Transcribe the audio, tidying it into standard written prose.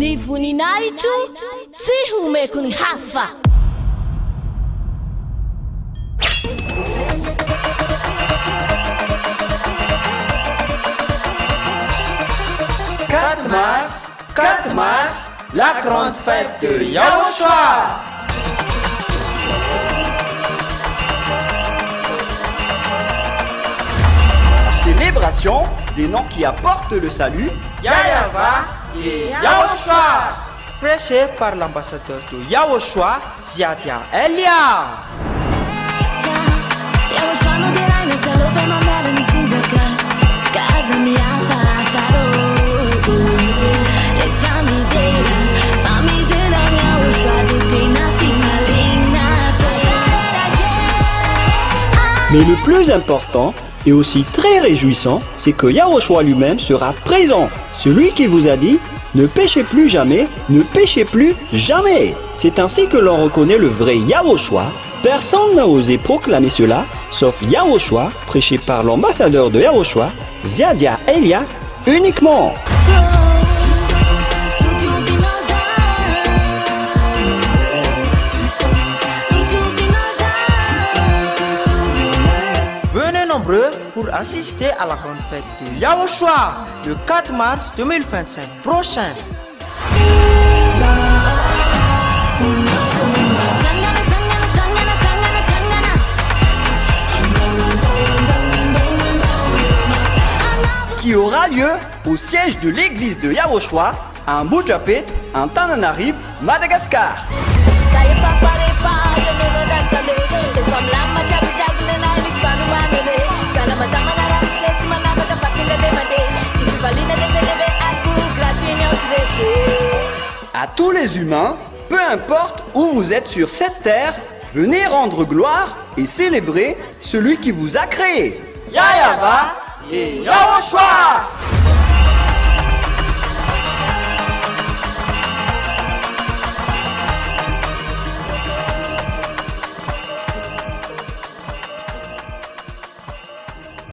Ny voninahitro tsy homeko ny hafa. Quatre mars, la grande fête de Yahushua. Célébration des noms qui apportent le salut, Yahweh et Yahushua. Prêché par l'ambassadeur de Yahushua, Ziadia Elia. Mais le plus important et aussi très réjouissant, c'est que Yahushua lui-même sera présent. Celui qui vous a dit « Ne péchez plus jamais, ne péchez plus jamais ». C'est ainsi que l'on reconnaît le vrai Yahushua. Personne n'a osé proclamer cela, sauf Yahushua, prêché par l'ambassadeur de Yahushua, Ziadia Elia, uniquement. Venez nombreux pour assister à la grande fête de Yahushua le 4 mars 2025 prochain. Qui aura lieu au siège de l'église de Yahushua à Mujapet, en Tananarive, Madagascar. À tous les humains, peu importe où vous êtes sur cette terre, venez rendre gloire et célébrer celui qui vous a créé. Yahweh et Yahushua.